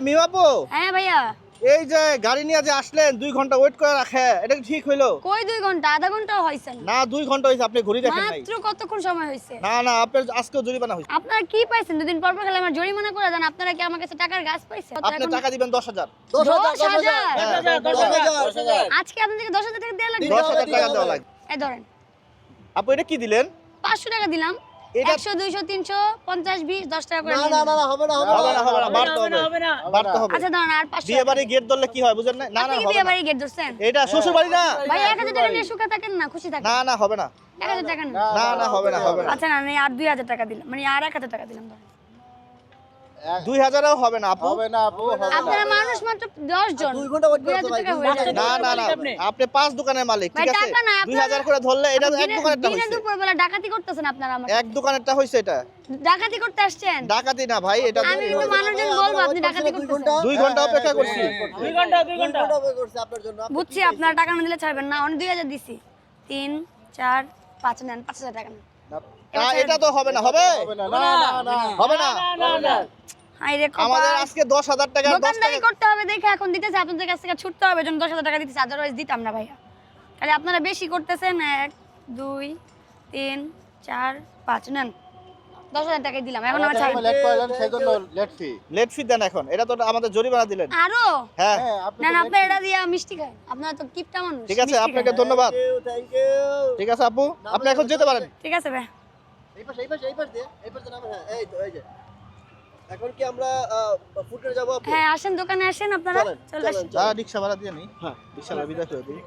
মিম আপু, হ্যাঁ ভাইয়া, এই যে গাড়ি নিয়ে যে আসলেন 2 ঘন্টা ওয়েট করে রাখে, এটা কি ঠিক হইলো? কই 2 ঘন্টা, আধা ঘন্টাও হইছে না। না 2 ঘন্টা হইছে, আপনি ঘড়ি দেখেন নাই। মাত্র কতক্ষণ সময় হইছে? না না, আপনার আজকেও জরিমানা হইছে। আপনারা কি পাইছেন? দুদিন পর পর খালি আমার জরিমানা করে দেন। আপনারা কি আমার কাছে টাকার গাছ পাইছেন? আপনি টাকা দিবেন 10,000। 10,000? হ্যাঁ, 10,000 আজকে আপনাদেরকে 10,000 টাকা দেয়া লাগবে? 10,000 টাকা দেওয়া লাগবে। এই ধরেন, আপু এটা কি দিলেন? 500 টাকা দিলাম। এটা 100, 200, 300, 50, 20, 10 টাকা করে না নিয়ে না নেন। না হবে না হবে হবে না, হবে না, না বাড়তে হবে, বাড়তে হবে। আচ্ছা ধরেন আর 500 বিয়ে বাড়ি গেট ধরলে কি হয় বুঝেন না? না আপনি না কি হবে বিয়ে না। বাড়ি গেট ধরছেন? এটা শ্বশুর বাড়ি না। ভাই 1000 টাকা নিয়ে সুখে থাকেন না, খুশি থাকেন। না না হবে না। 1000 টাকা না। না না হবে না, হবে না। আচ্ছা না, আমি আর 2000 টাকা দিলাম, মানে আর 1000 টাকা দিলাম ধরেন। 2000-ও হবে না আপু। হবে না আপু হবে না আপনারা মানুষ মাত্র 10 জন, 2 ঘন্টা ওয়েট 2000 করতে ভাই টাকা হয়ে যাবে। না না না, আপনি 5 দোকানের মালিক, ভাই ঠিক আছে? টাকা না, আপনারা 2000 করে ধরলে এটা এক দোকানেরটা দিনে হইছে। দুপুর বেলা ডাকাতি করতেছেন আপনারা আমার এক দোকানেরটা হইছে এটা। ডাকাতি করতে আসছেন। ডাকাতি না ভাই, এটা আমি কিন্তু মানুষজন বলবো আপনি ডাকাতি করতেছেন। 2 ঘন্টা অপেক্ষা করছি। 2 ঘন্টা ওয়েট করছে আপনার জন্য বুঝছি আপনারা টাকা না দিলে ছাড়বেন না। অনেক 2000 দিছি, 3, 4, 5 নেন, 5000 টাকা নেন। না এটা তো হবে না, হবে? হবে না না না না হবে না। হাই রে আমাদের কপাল, আজকে 10,000 টাকা 10 দোকানদারি টাকা। করতে হবে দেখে এখন দিতেছে, আপনাদের কাছ থেকে ছুটতে হবে, জন্য 10,000 টাকা দিতেছে, আদারওয়াইজ দিতাম না ভাইয়া। খালি আপনারা বেশি করতেছেন। 1, 2, 3, 4, 5 নেন, 10,000 টাকাই দিলাম। এখন আমার ছাড়েন। লেট করলেন সেজন্য লেট ফি লেট ফি দেন এখন, এটা তো আমাদের জরিমানা দিলেন। আরো হ্যাঁ আপনি না না, আপনার এটা দিয়া মিষ্টি খায়, আপনারা তো কিপটা মানুষ। ঠিক আছে, মিষ্টি আপনাকে খায়। ধন্যবাদ। থ্যাংক ইউ ঠিক আছে আপু, আপনি এখন যেতে পারেন। ঠিক আছে ভাই। এই পাশ দিয়ে নামে হ্যাঁ এই তো এই যে এখন কি আমরা ফুড কোর্টে যাব আপু হ্যাঁ আসেন, দোকানে আসেন আপনারা, চলেন, চলে চলেন, আসেন। রিক্সা ভাড়া দিয়ে নেই। হ্যাঁ, রিক্সা ভাড়া বিদায় করে দিই।